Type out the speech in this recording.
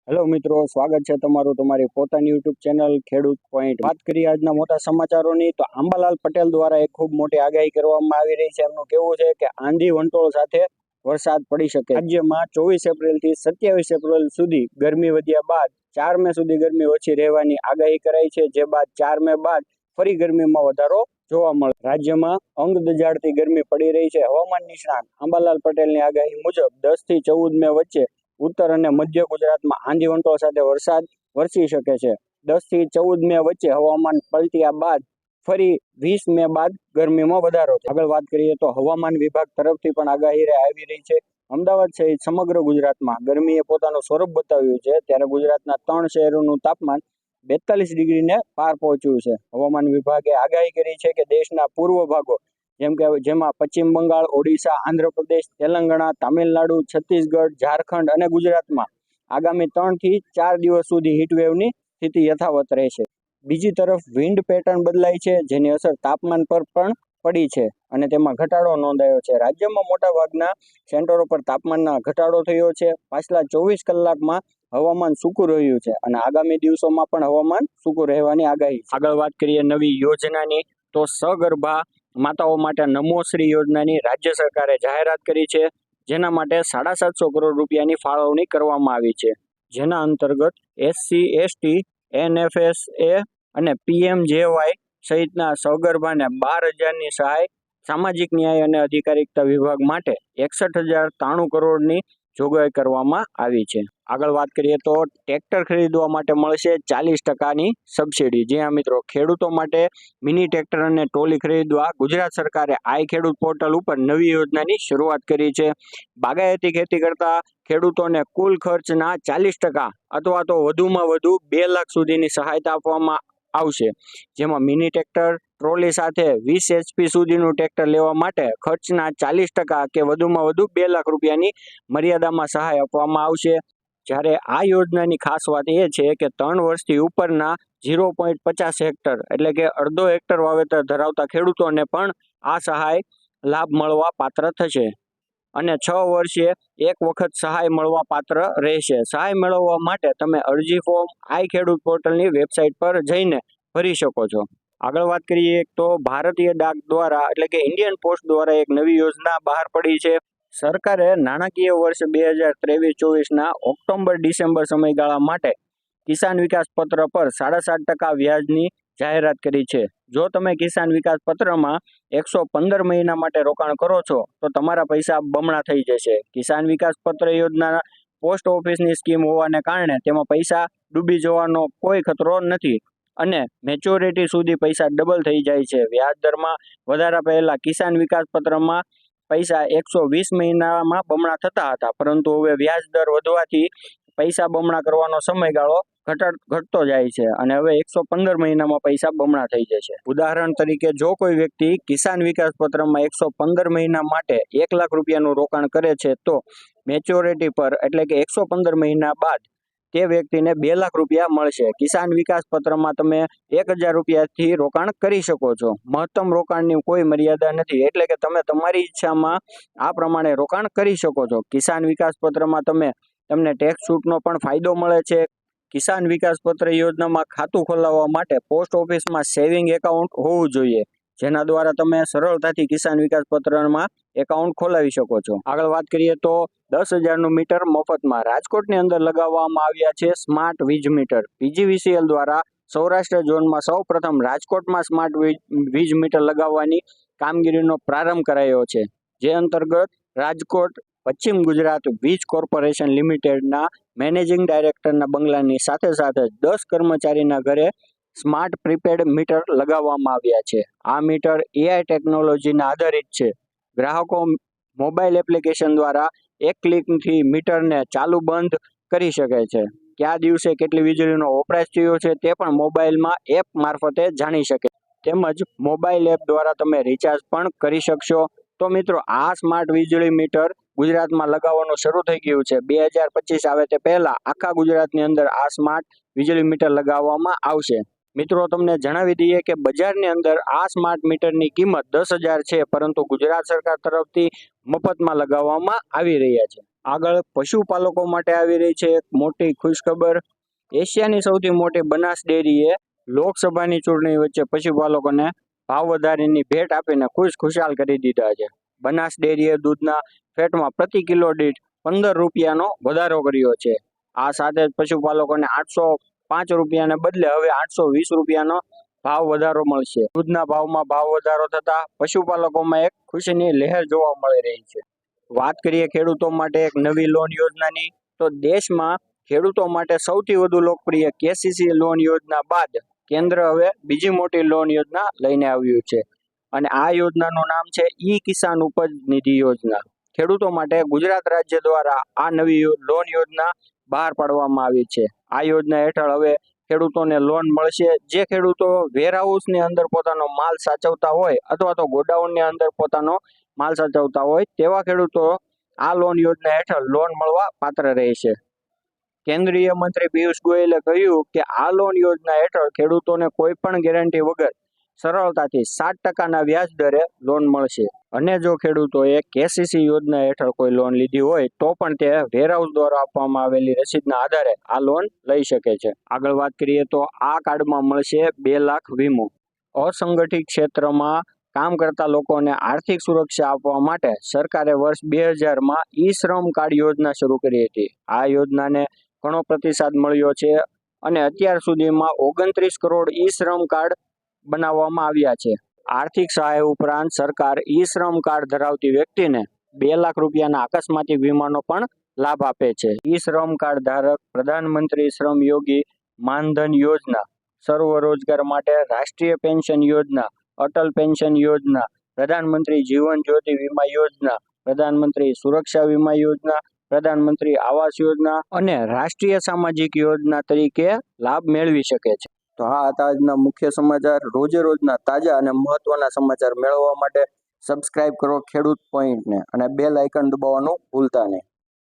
Hello મિત્રો, સ્વાગત છે તમારું તમારી પોતાની યુટ્યુબ ચેનલ ખેડૂત પોઈન્ટ. વાત કરીએ આજના મોટા સમાચારોની, તો આંબાલાલ પટેલ દ્વારા એક ખૂબ મોટી આગાહી કરવામાં આવી રહી છે. એમનું કહેવું છે કે આંધી વંટોળ સાથે વરસાદ પડી શકે. રાજ્યમાં 24 એપ્રિલથી 27 એપ્રિલ સુધી ગરમી વધ્યા બાદ 4 મે સુધી ગરમી ઓછી રહેવાની આગાહી કરાઈ છે, જે બાદ 4 મે બાદ ફરી ગરમીમાં વધારો જોવા મળે. રાજ્યમાં અંગ દજાડતી ગરમી પડી રહી છે. હવામાન નિષ્ણાત આંબાલાલ પટેલની આગાહી મુજબ 10 થી 14 મે વચ્ચે ઉત્તર અને મધ્ય ગુજરાતમાં આંધી વંટોળ સાથે વરસાદ વરસી શકે છે. 10 થી 14 મે વચ્ચે હવામાન પલટ્યા બાદ ફરી 20 મે બાદ ગરમીમાં વધારો થાય. આગળ વાત કરીએ તો હવામાન વિભાગ તરફથી પણ આગાહી આવી રહી છે. અમદાવાદ સહિત સમગ્ર ગુજરાતમાં ગરમીએ પોતાનું સ્વરૂપ બતાવ્યું છે, ત્યારે ગુજરાતના 3 શહેરોનું તાપમાન 42 ડિગ્રીને પાર પહોંચ્યું છે. હવામાન વિભાગે આગાહી કરી છે કે દેશના પૂર્વ ભાગો જેમાં પશ્ચિમ બંગાળ, ઓડિશા, આંધ્રપ્રદેશ, તેલંગાણા, તામિલનાડુ, છત્તીસગઢ, ઝારખંડ અને ગુજરાતમાં આગામી 3 થી 4 દિવસ સુધી હીટવેવની સ્થિતિ યથાવત રહેશે. બીજી તરફ વિન્ડ પેટર્ન બદલાઈ છે, જેની અસર તાપમાન પર પણ પડી છે અને તેમાં ઘટાડો નોંધાયો છે. રાજ્યમાં મોટાભાગના સેન્ટરો પર તાપમાનમાં ઘટાડો થયો છે. પાછલા 24 કલાકમાં હવામાન સૂકું રહ્યું છે અને આગામી દિવસોમાં પણ હવામાન સૂકું રહેવાની આગાહી. આગળ વાત કરીએ નવી યોજનાની, તો સગર્ભા માતાઓ માટે નમોશ્રી યોજનાની રાજ્ય સરકારે જાહેરાત કરી છે, જેના માટે 750 કરોડ રૂપિયાની ફાળવણી કરવામાં આવી છે. જેના અંતર્ગત SC, ST, NFSA અને PMJY સહિતના સગર્ભાને 12,000ની સહાય, સામાજિક ન્યાય અને અધિકારિતા વિભાગ માટે 61,093 કરોડની જોગવાઈ કરવામાં આવી છે. આગળ વાત કરીએ તો ટ્રેક્ટર ખરીદવા માટે મળશે 40%ની સબસિડી. જ્યાં મિત્રો ખેડૂતો માટે મિની ટ્રેક્ટર અને ટ્રોલી ખરીદવા ગુજરાત સરકારે આઈ ખેડૂત પોર્ટલ ઉપર નવી યોજનાની શરૂઆત કરી છે. બાગાયતી ખેતી કરતા ખેડૂતોને કુલ ખર્ચના 40% અથવા તો વધુમાં વધુ 2 લાખ સુધીની સહાયતા આપવામાં આવશે. જેમાં મિની ટ્રેક્ટર ટ્રોલી સાથે 20 HP સુધીનું ટ્રેક્ટર લેવા માટે ખર્ચના 40% કે વધુમાં વધુ 2 લાખ રૂપિયાની મર્યાદામાં સહાય આપવામાં આવશે. જ્યારે આ યોજનાની ખાસ વાત એ છે કે 3 વર્ષથી ઉપરના 0.50 હેક્ટર એટલે કે અડધો હેક્ટર વાવેતર ધરાવતા ખેડૂતોને પણ આ સહાય લાભ મળવા પાત્ર થશે અને 6 વર્ષે એક વખત સહાય મળવા પાત્ર રહેશે. સહાય મેળવવા માટે તમે અરજી ફોર્મ આઈ ખેડૂત પોર્ટલની વેબસાઇટ પર જઈને ભરી શકો છો. આગળ વાત કરીએ તો ભારતીય ડાક દ્વારા એટલે કે ઇન્ડિયન પોસ્ટ દ્વારા એક નવી યોજના બહાર પડી છે. સરકારે નાણાકીય વર્ષ 2023-24ના ઓક્ટોબર-ડિસેમ્બર સમયગાળા માટે કિસાન વિકાસ પત્ર પર 7.5% વ્યાજની જાહેરાત કરી છે. જો તમે કિસાન વિકાસ પત્રમાં 115 મહિના માટે રોકાણ કરો છો તો તમારા પૈસા બમણા થઈ જશે. કિસાન વિકાસ પત્ર યોજના પોસ્ટ ઓફિસની સ્કીમ હોવાને કારણે તેમાં પૈસા ડૂબી જવાનો કોઈ ખતરો નથી અને મેચ્યોરિટી સુધી પૈસા ડબલ થઈ જાય છે. વ્યાજ દરમાં વધારા પહેલા કિસાન વિકાસ પત્રમાં પૈસા 120 મહિનામાં બમણા થતા હતા, પરંતુ હવે વ્યાજ દર વધવાથી પૈસા બમણા કરવાનો સમયગાળો ઘટતો જાય છે અને હવે 115 મહિનામાં પૈસા બમણા થઈ જશે. ઉદાહરણ તરીકે, જો કોઈ વ્યક્તિ કિસાન વિકાસ પત્રમાં 115 મહિના માટે 1 લાખ રૂપિયાનું રોકાણ કરે છે, તો મેચ્યોરિટી પર એટલે કે 115 મહિના બાદ તે વ્યક્તિને 2 લાખ રૂપિયા મળશે. કિસાન વિકાસ પત્રમાં તમે 1,000 રૂપિયાથી રોકાણ કરી શકો છો. મહત્તમ રોકાણની કોઈ મર્યાદા નથી, એટલે કે તમે તમારી ઈચ્છામાં આ પ્રમાણે રોકાણ કરી શકો છો. કિસાન વિકાસ પત્રમાં તમને ટેક્સ છૂટનો પણ ફાયદો મળે છે. કિસાન વિકાસ પત્ર યોજનામાં ખાતું ખોલાવવા માટે પોસ્ટ ઓફિસમાં સેવિંગ એકાઉન્ટ હોવું જોઈએ, જેના દ્વારા તમે સરળતાથી કિસાન વિકાસ પત્રમાં એકાઉન્ટ ખોલાવી શકો છો. આગળ વાત કરીએ તો 10,000નું મીટર મફતમાં. રાજકોટની અંદર લગાવવામાં આવ્યા છે સ્માર્ટ વીજ મીટર. PGVCL દ્વારા સૌરાષ્ટ્ર ઝોનમાં સૌ પ્રથમ રાજકોટમાં સ્માર્ટ વીજ મીટર લગાવવાની કામગીરીનો પ્રારંભ કરાયો છે. જે અંતર્ગત રાજકોટ પશ્ચિમ ગુજરાત વીજ કોર્પોરેશન લિમિટેડના મેનેજિંગ ડાયરેક્ટરના બંગલાની સાથે સાથે 10 કર્મચારીના ઘરે સ્માર્ટ પ્રીપેડ મીટર લગાવવામાં આવ્યા છે. આ મીટર AI ટેકનોલોજીના આધારિત છે. ગ્રાહકો મોબાઈલ એપ્લિકેશન દ્વારા એક ક્લિકથી મીટરને ચાલુ બંધ કરી શકે છે. કયા દિવસે કેટલી વીજળીનો વપરાશ થયો છે તે પણ મોબાઈલમાં એપ મારફતે જાણી શકે, તેમજ મોબાઈલ એપ દ્વારા તમે રિચાર્જ પણ કરી શકશો. તો મિત્રો, આ સ્માર્ટ વીજળી મીટર ગુજરાતમાં લગાવવાનું શરૂ થઈ ગયું છે. 2025 આવે તે પહેલા આખા ગુજરાતની અંદર આ સ્માર્ટ વીજળી મીટર લગાવવામાં આવશે. મિત્રો, તમને જણાવી દઈએ કે બજારની અંદર આ સ્માર્ટ મીટરની કિંમત 10,000 છે, પરંતુ ગુજરાત સરકાર તરફથી મફતમાં લગાવવામાં આવી રહ્યા છે. આગળ પશુપાલકો માટે આવી રહી છે એક મોટી ખુશખબર. એશિયાની સૌથી મોટી બનાસ ડેરીએ લોકસભાની ચૂંટણી વચ્ચે પશુપાલકોને ભાવ વધારીની ભેટ આપીને ખુશાલ કરી દીધા છે. બનાસ ડેરીએ દૂધના ફેટમાં પ્રતિ કિલો દીઠ 15 રૂપિયાનો વધારો કર્યો છે. આ સાથે જ પશુપાલકોને 805 રૂપિયાને બદલે હવે 820 રૂપિયાનો ભાવ વધારો મળશે. દૂધના ભાવમાં ભાવ વધારો થતા પશુપાલકોમાં એક ખુશીની લહેર જોવા મળી રહી છે. વાત કરીએ ખેડૂતો માટે એક નવી લોન યોજનાની, તો દેશમાં ખેડૂતો માટે સૌથી વધુ લોકપ્રિય કેસીસી લોન યોજના બાદ કેન્દ્ર હવે બીજી મોટી લોન યોજના લઈને આવ્યું છે અને આ યોજનાનું નામ છે ઈ કિસાન ઉપજ નિધિ યોજના. ખેડૂતો માટે ગુજરાત રાજ્ય દ્વારા આ નવી લોન યોજના બહાર પાડવામાં આવી છે. આ યોજના હેઠળ હવે ખેડૂતોને લોન મળશે. જે ખેડૂતો વેરહાઉસની અંદર પોતાનો માલ સાચવતા હોય અથવા તો ગોડાઉનની અંદર પોતાનો માલ સાચવતા હોય તેવા ખેડૂતો આ લોન યોજના હેઠળ લોન મળવા પાત્ર રહેશે. કેન્દ્રીય મંત્રી પિયુષ ગોયલે કહ્યું કે આ લોન યોજના હેઠળ ખેડૂતોને કોઈ પણ ગેરંટી વગર સરળતાથી 7% વ્યાજ દરે લોન મળશે અને જો ખેડૂતોએ કેસીસી યોજના હેઠળ કોઈ લોન લીધી હોય તો પણ તે વેરહાઉસ દ્વારા આપવામાં આવેલી રસીદના આધારે આ લોન લઈ શકે છે. આગળ વાત કરીએ તો આ કાર્ડમાં મળશે 2 લાખ વીમો. અસંગઠિત ક્ષેત્રમાં કામ કરતા લોકોને આર્થિક સુરક્ષા આપવા માટે સરકારે વર્ષ 2000માં ઈ શ્રમ કાર્ડ યોજના શરૂ કરી હતી. આ યોજનાને ઘણો પ્રતિસાદ મળ્યો છે અને અત્યાર સુધીમાં 29 કરોડ ઈ શ્રમ કાર્ડ બનાવવામાં આવ્યા છે. આર્થિક સહાય ઉપરાંત સરકાર ઈ શ્રમ કાર્ડ ધરાવતી વ્યક્તિને 2 લાખ રૂપિયાના અકસ્માતી વીમાનો પણ લાભ આપે છે. ઈ શ્રમ કાર્ડ ધારક પ્રધાનમંત્રી શ્રમ યોગી માનધન યોજના, સર્વ રોજગાર માટે રાષ્ટ્રીય પેન્શન યોજના, અટલ પેન્શન યોજના, પ્રધાનમંત્રી જીવન જ્યોતિ વીમા યોજના, પ્રધાનમંત્રી સુરક્ષા વીમા યોજના, પ્રધાનમંત્રી આવાસ યોજના અને રાષ્ટ્રીય સામાજિક યોજના તરીકે લાભ મેળવી શકે છે. તો આ હતા આજના મુખ્ય સમાચાર. રોજે રોજના તાજા અને મહત્વના સમાચાર મેળવવા માટે સબસ્ક્રાઇબ કરો ખેડૂત પોઈન્ટને અને બેલ આઇકન દબાવવાનું ભૂલતા નહીં.